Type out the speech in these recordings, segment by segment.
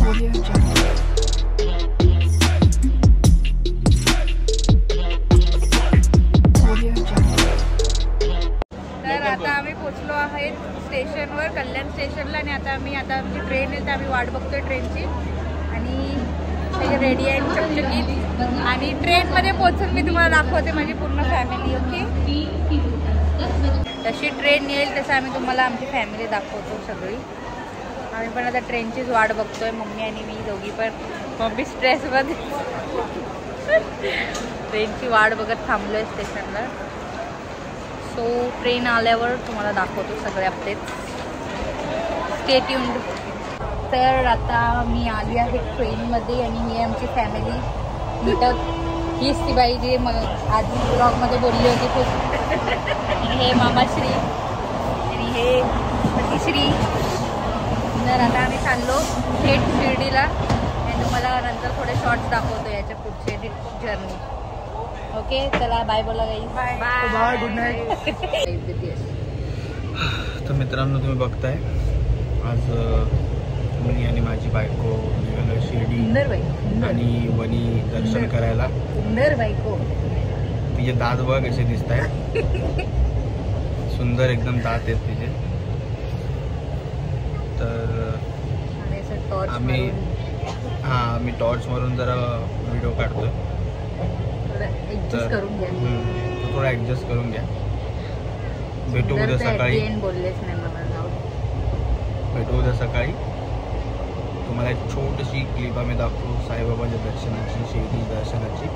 तर आता आम्ही पोचलो आहेत स्टेशनवर, कल्याण स्टेशनला. आणि आता आमची ट्रेन आहे, तर आम्ही वाट बघतोय ट्रेनची. आणि रेडी आहे चकचकीत. आणि ट्रेनमध्ये पोचून मी तुम्हाला दाखवते माझी पूर्ण फॅमिली. ओके, जशी ट्रेन येईल तसं आम्ही तुम्हाला आमची फॅमिली दाखवतो सगळी. आम्ही पण आता ट्रेनचीच वाट बघतोय, मम्मी आणि मी दोघी पण. मम्मी स्ट्रेसमध्ये ट्रेनची वाट बघत थांबलोय स्टेशनला. सो ट्रेन आल्यावर तुम्हाला दाखवतो सगळे अपडेट्स. Stay tuned. तर आता मी आली आहे ट्रेनमध्ये आणि ही आमची फॅमिली. हीच ती बाई जी मग आधी ब्लॉगमध्ये बोलली होती खूप. हे मामाश्री आणि हे पतीश्री. तर आता आम्ही चाललो थेट शिर्डीला. आणि तुम्हाला नंतर थोडे शॉर्ट्स दाखवतो याच्या पुढचे जर्नी. ओके, चला बाय बोला guys. Bye bye, good night. तर मित्रांनो, तुम्ही बघताय आज मी आणि माझी बायको निघालो शिर्डी आणि वनी दर्शन करायला. सुंदर बायको. तिचे दात बघ कसे दिसत आहेत. सुंदर एकदम दात आहेत तिचे. तर आम्ही टॉर्च मारून जरा व्हिडिओ काढतोय. थोडा ऍडजस्ट करून घ्या. भेटू उद्या सकाळी. तुम्हाला एक छोटीशी क्लिप आम्ही दाखवू साईबाबाच्या दर्शनाची, शिर्डी दर्शनाची.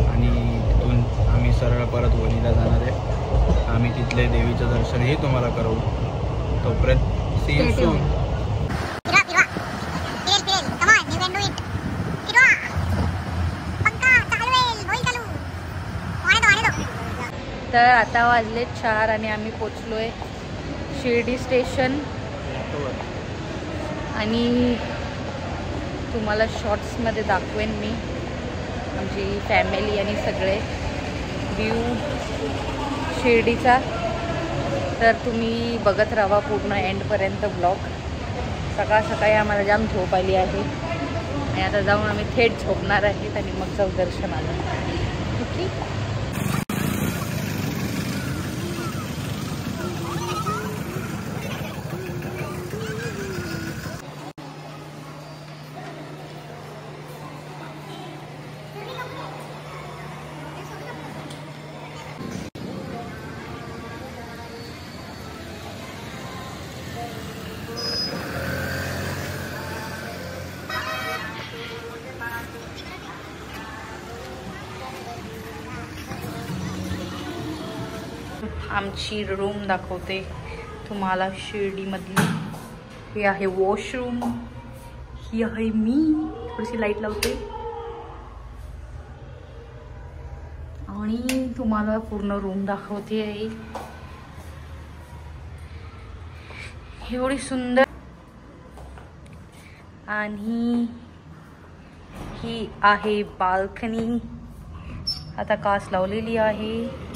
आणि तिथून आम्ही सरळ परत वणीला जाणार आहे. आम्ही तिथले देवीचं दर्शनही तुम्हाला करू. तोपर्यंत सी यू सून. तर आता वाजले 4 आणि आम्ही पोचलोय शिर्डी स्टेशन. आणि तुम्हाला शॉर्ट्समध्ये दाखवेन मी आमची फॅमिली आणि सगळे व्ह्यू शिर्डीचा. तर तुम्ही बघत राहा पूर्ण एंडपर्यंत ब्लॉग. सकाळी आम्हाला जाम झोप आली आहे आणि आता जाऊन आम्ही थेट झोपणार आहेत आणि मग जाऊ दर्शनाला. ओके. आमची रूम दाखवते तुम्हाला शिर्डीमधली. हे आहे वॉशरूम. ही आहे मी. थोडीशी लाईट लावते आणि तुम्हाला पूर्ण रूम दाखवते आहे. एवढी सुंदर. आणि ही आहे बाल्कनी. आता काच लावलेली आहे.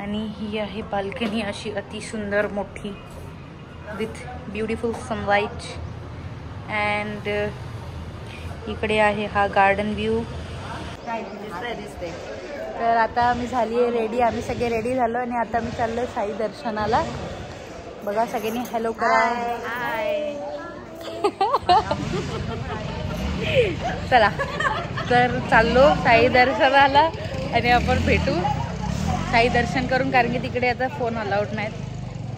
आणि ही आहे बाल्कनी अशी अति सुंदर मोठी विथ ब्युटिफुल सनलाईट. अँड इकडे आहे हा गार्डन व्ह्यू. तर आता आम्ही झाली आहे रेडी. आम्ही सगळे रेडी झालो आणि आता मी चाललो साई दर्शनाला. बघा सगळ्यांनी हॅलो करा. चला तर चाललो साई दर्शनाला आणि आपण भेटू साई दर्शन करून. कारण की तिकडे आता फोन अलाउड नाहीत.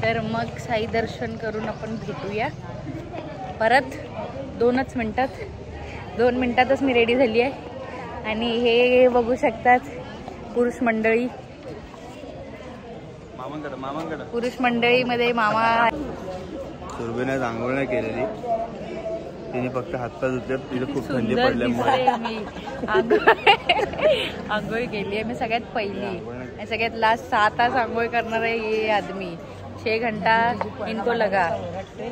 तर मग साई दर्शन करून आपण भेटूया परत 2 मिनटात. 2 मिनटातच मी रेडी झाली आहे. आणि हे बघू शकतात पुरुष मंडळी. पुरुष मंडळीमध्ये मामा. सुरभीने आंघोळ नाही केलेली. तिने फक्त हातपाय धुतले. तिथे खूप थंडी पडल्यामुळे मी आंघोळ केली आहे. मी सगळ्यात पहिली आणि सगळ्यात लास्ट 6 तास आंघोळ करणार आहे ये आदमी. 6 घंटा इनको लगा.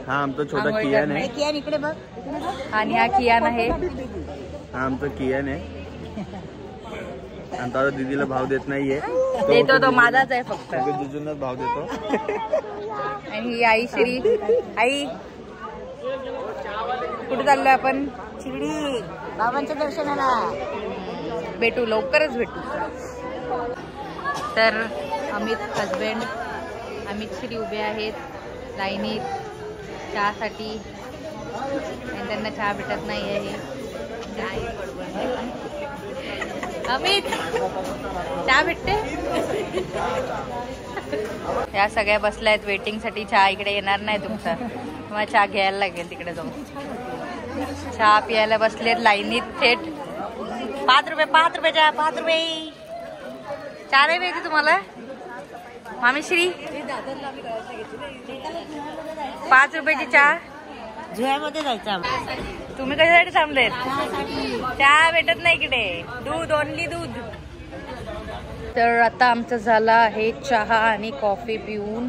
हा आमचा छोटा कियान आहे. कियान इकडे बघ. आणि हा कियान आहे. हा आमचा कियान आहे. आणि आता दीदीला भाव देत नाहीये. देतो तो माझाच आहे फक्त. जिजूंनाच भाव देतो. आणि ही आई श्री आई कुठे चाललोय आपण? शिर्डी बाबांच्या दर्शनाला. भेटू, लवकरच भेटू. तर अमित हजबंड, अमित श्री उभे आहेत लाईनीत चहासाठी आणि त्यांना चहा भेटत नाही आहे. अमित चहा भेटते? या सगळ्या बसल्या आहेत वेटिंग साठी. चहा इकडे येणार नाही तुमचा, तुम्हाला चहा घ्यायला लागेल तिकडे जाऊन. चहा पियाला बसलेत लाईनीत थेट. 5 रुपये 5 रुपये चहा, 5 रुपये चहा नाही पाहिजे तुम्हाला मामीश्री? 5 रुपयाची चहा. जुह्यामध्ये जायचं. तुम्ही कशासाठी थांबलेत? चहा भेटत नाही इकडे, दूध, ओनली दूध. तर आता आमचं झालं आहे चहा आणि कॉफी पिऊन,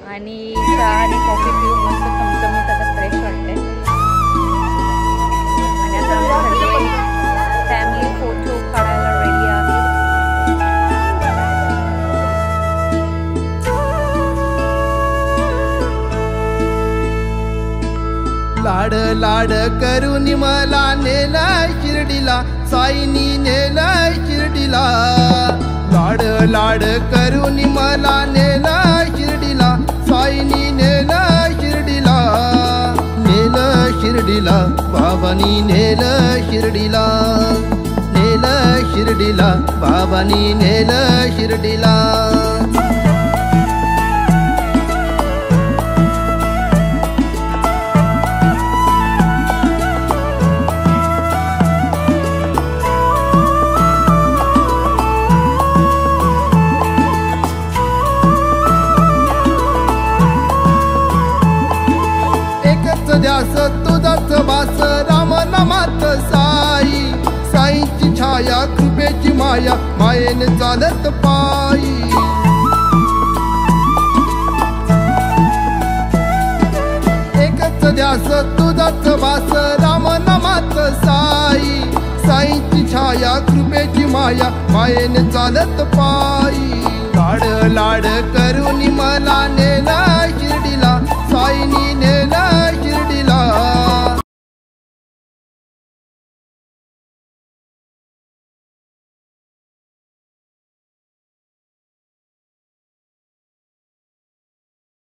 आणि चहा आणि कॉफी पिऊन मस्त चमचमीत आता फ्रेश वाटते. आणि आता आमच्या फॅमिली फोटो काढायला रेडी आहे. लाड लाड करून मला नेला शिर्डीला, साईनी नेला शिर्डीला. लाड लाड करून मला नेला शिर्डीला, साईनी नेला शिर्डीला. नेलं शिर्डीला बाबानी, नेलं शिर्डीला. नेलं शिर्डीला बाबानी, नेलं शिर्डीला. ध्यास तुझाच वास राम नामात साई. साईंची छाया कृपेची माया, मायेने चालत पायी. एकच ध्यास तुझाच वास राम नामात साई. साईंची छाया कृपेची माया, मायेने चालत पायी. लाड लाड करून मला नेला शिर्डीला, साईनी नेला शिर्डीला.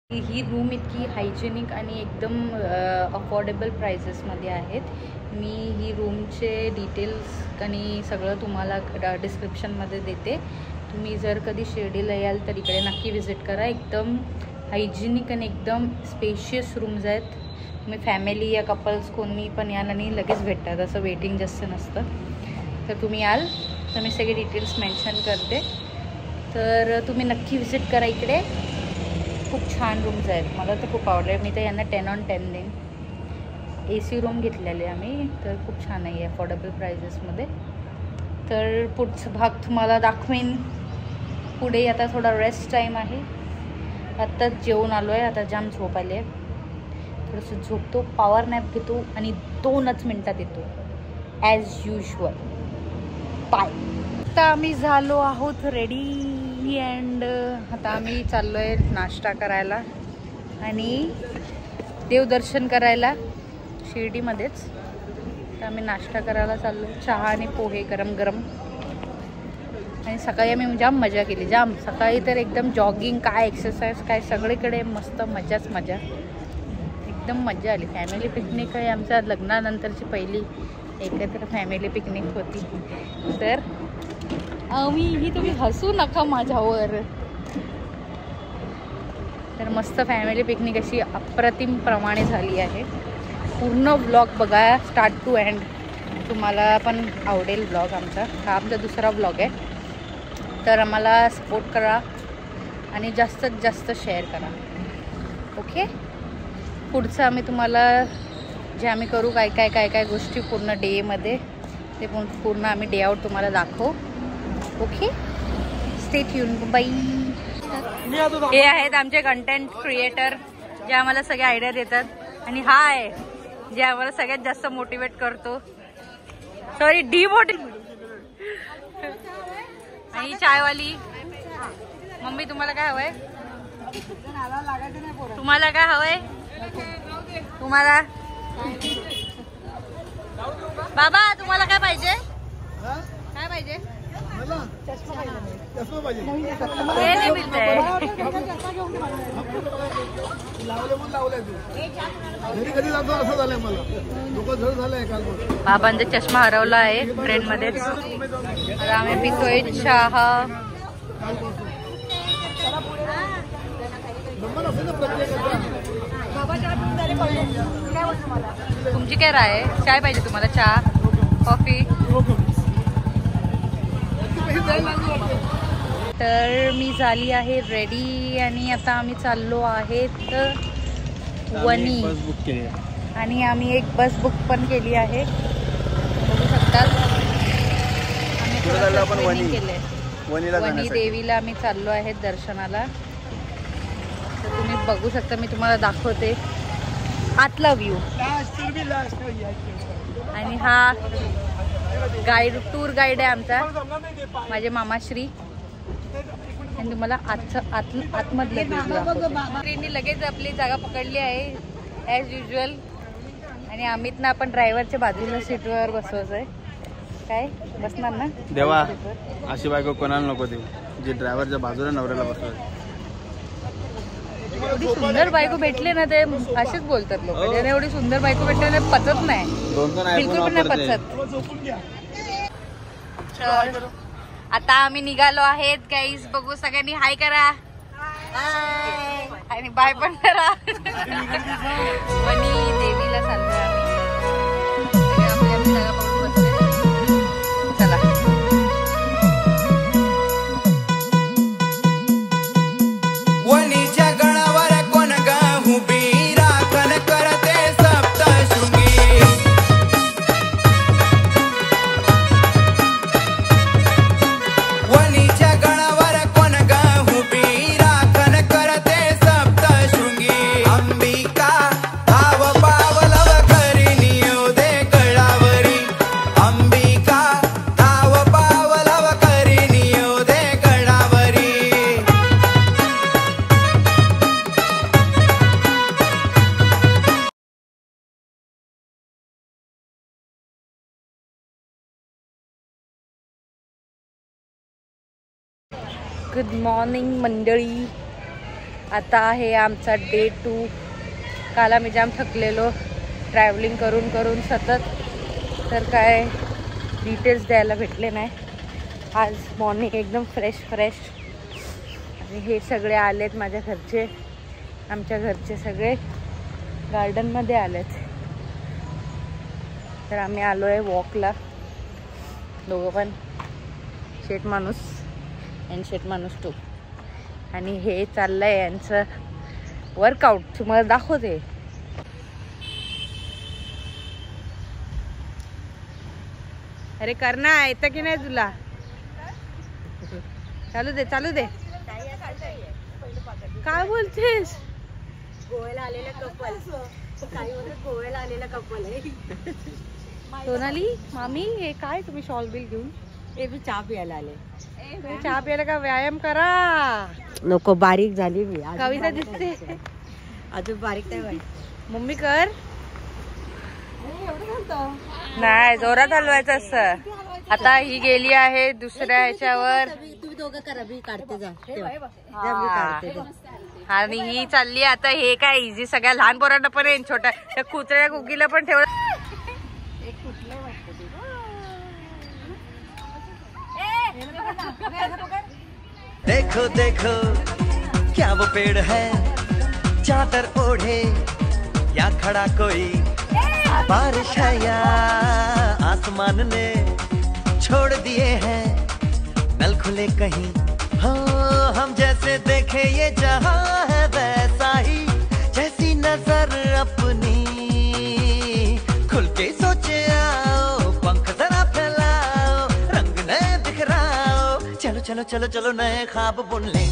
ही रूम इतकी हायजेनिक आणि एकदम अफोर्डेबल प्राइसेसमध्ये आहेत. मी ही रूमचे डिटेल्स आणि सगळं तुम्हाला डिस्क्रिप्शनमध्ये देते. तुम्ही जर कधी शिर्डीला याल तर इकडे नक्की विजिट करा. एकदम हायजेनिक आणि एकदम स्पेशियस रूम्स आहेत. तुम्ही फॅमिली या कपल्स कोणी पण याल आणि लगेच भेटतात, असं वेटिंग जास्त नसतं. तर तुम्ही याल तर मी सगळे डिटेल्स मेन्शन करते. तर तुम्ही नक्की विजिट करा इकडे. खूप छान रूम्स आहेत, मला तर खूप आवडले. मी तर यांना 10 on 10 देईन. AC रूम घेतलेले आम्ही, तर खूप छान आहे अफोर्डेबल प्राइजेसमध्ये. तर पुढचा भाग तुम्हाला दाखवेन पुढे. आता थोडा रेस्ट टाईम आहे. आत्ताच जेवून आलो आहे, आता जाम झोप आली आहे. थोडंसं झोपतो, पॉवर नॅप घेतो आणि 2च मिनटात येतो ॲज युजल. बाय. आता आम्ही झालो आहोत रेडी अँड आता आम्ही चाललो आहे नाश्ता करायला आणि देवदर्शन करायला शिर्डीमध्येच. तर आम्ही नाश्ता करायला चाललो, चहा आणि पोहे गरम गरम. आणि सकाळी आम्ही जाम मजा केली, जाम. सकाळी तर एकदम जॉगिंग काय एक्सरसाइज काय सगळीकडे मस्त मजाच मजा, एकदम मजा आली. फॅमिली पिकनिक आहे आमच्या लग्नानंतरची पहिली एकत्र फॅमिली पिकनिक होती. तर ही तुम्ही हसू नका माझ्यावर. तर मस्त फॅमिली पिकनिक अशी अप्रतिम प्रमाणे झाली आहे. पूर्ण व्लॉग बघा स्टार्ट टू एंड, तुम्हाला पण आवडेल व्लॉग आमचा. हा आमचा दुसरा व्लॉग आहे. तर आम्हाला सपोर्ट करा आणि जास्तीत जास्त शेअर करा. ओके. पुढचं आम्ही तुम्हाला जे आम्ही करू काय काय काय काय गोष्टी पूर्ण डेमध्ये ते पूर्ण आम्ही डे आउट तुम्हाला दाखवू. ओके. Stay tune. बाय. हे आहेत आमचे कंटेंट क्रिएटर जे आम्हाला सगळे आयडिया देतात. आणि हा आहे जे आम्हाला सगळ्यात जास्त मोटिवेट करतो, सॉरी डिमोटिवेट. आणि चायवाली मम्मी. तुम्हाला काय हवंय? तुम्हाला काय हवंय? तुम्हाला बाबा तुम्हाला काय पाहिजे? काय पाहिजे? हे नाही मिळतंय. बाबांचा चष्मा हरवला आहे ट्रेन मध्येच. तर आम्ही पितोय चहा. तुमची काय राय आहे? काय पाहिजे तुम्हाला? चहा, कॉफी? तर मी झाली आहे रेडी आणि आता आम्ही चाललो आहेत वणी. आणि आम्ही एक बस बुक पण केली आहे, बघू शकतात. आम्ही केलंय वणी देवीला आम्ही चाललो आहेत दर्शनाला. तर तुम्ही बघू शकता, मी तुम्हाला दाखवते आतला व्ह्यू. आणि हा गाईड, टूर गाईड आहे आमचा, माझे मामाश्री. आणि तुम्हाला आतमधलं ट्रेनने लगेच आपली जागा पकडली आहे ॲज युजल. आणि अमितनं आपण ड्रायव्हरच्या बाजूला सीटवर बसवायचं आहे. काय बसणार ना देवा? अशी बायको कोणाला नको देऊ जे ड्रायव्हरच्या बाजूला नवऱ्याला बसवायचं. एवढी सुंदर बायको भेटली ना ते असेच बोलतात लोक. ज्याने एवढी सुंदर बायको भेटली पचत नाही, बिलकुल पण नाही पचत. आता आम्ही निघालो आहेत गाईज. बघू, सगळ्यांनी हाय करा आणि बाय पण करा. वणी देवीला चाललोय आम्ही. आपल्या जागा बघून बसले. चला. वणीच्या गणावर कोण गाहू बी राखण करते सप्तशृंगी. वणीच्या गणावर कोण गाहू बी राखण करते सप्तशृंगी. अंबिका भाव पावलव करीनी येऊ दे गळावरी. अंबिका भाव पावलव करीनी येऊ दे गळावरी. गुड मॉर्निंग मंडळी. आता आहे आमचा डे 2. काल आम्ही जाम थकलेलो ट्रॅव्हलिंग करून करून सतत. तर काय डिटेल्स द्यायला भेटले नाही. आज मॉर्निंग एकदम फ्रेश. आणि हे सगळे आलेत माझ्या घरचे, आमच्या घरचे सगळे गार्डनमध्ये आलेत. तर आम्ही आलो आहे वॉकला, दोघं पण, शेट माणूस आणि शेट माणूस 2. आणि हे चाललंय यांचं वर्कआउट. तुम्हाला दाखवते. अरे करना येतं की नाही तुला? चालू दे. काय बोलतेस? गोव्याला आलेला कपल, काही वर्ष गोव्याला आलेला कपल आहे. सोनाली मामी, हे काय तुम्ही शॉल बिल घेऊन? ते मी चहा प्यायला आले. चहा प्यायला का? व्यायाम करा. नको, बारीक झाली मी. कविता दिसते अजून बारीक नाही. मम्मी कर. नाही, जोरात हलवायचं असतं. आता ही गेली आहे दुसऱ्या ह्याच्यावर. तुम्ही दोघं करा, मी काढते. जा. आणि ही चालली आता. हे काय इझी, सगळ्या लहान पोरांना पण येईन, छोट्या त्या कुत्र्या कुकीला पण ठेवलं. देखो देखो क्या वो पेड़ है, चादर ओढ़े या खड़ा कोई. बारिश है या आसमान ने छोड़ दिए हैं नल खुले कहीं. हाँ, हम जैसे देखे ये जहां है वैसा ही, जैसी नजर अपनी खुल के सोचे आओ. पंख जरा फैलाओ, रंग नए बिखराओ. चलो चलो चलो चलो नए ख्वाब बुन ले.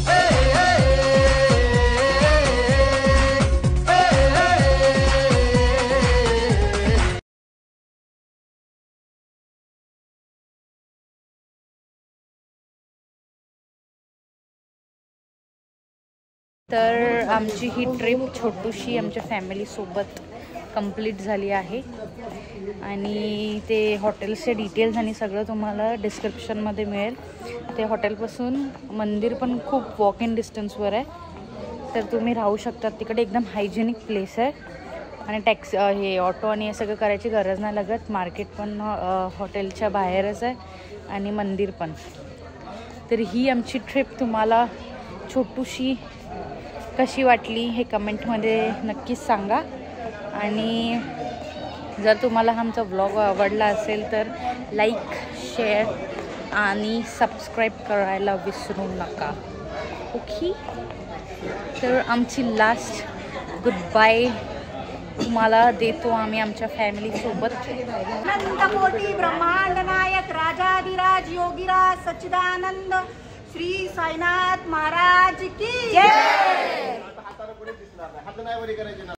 तर आमची ही ट्रिप छोटूशी आमच्या फॅमिली सोबत कंप्लीट झाली आहे आणि ते हॉटेल्सचे डिटेल्स आणि सगळं तुम्हाला डिस्क्रिप्शनमध्ये मिळेल. ते हॉटेलपासून मंदिर पण खूप वॉक इन डिस्टन्सवर आहे, तर तुम्ही राहू शकता तिकडे. एकदम हायजेनिक प्लेस आहे आणि टॅक्सी हे ऑटो आणि हे सगळं करायची गरज नाही लागत. मार्केट पण हॉटेलच्या बाहेरच आहे आणि मंदिर पण. तर ही आमची ट्रिप तुम्हाला छोटूशी कशी वाटली हे कमेंटमध्ये नक्कीच सांगा. आणि जर तुम्हाला आमचा व्लॉग आवडला असेल तर लाईक, शेअर आणि सबस्क्राईब करायला विसरू नका. ओके, तर आमची लास्ट गुड बाय तुम्हाला देतो आम्ही आमच्या फॅमिलीसोबत. अनंतकोटी ब्रह्मांड नायक राजाधिराज योगीराज सच्चिदानंद श्री साईनाथ महाराज की जय.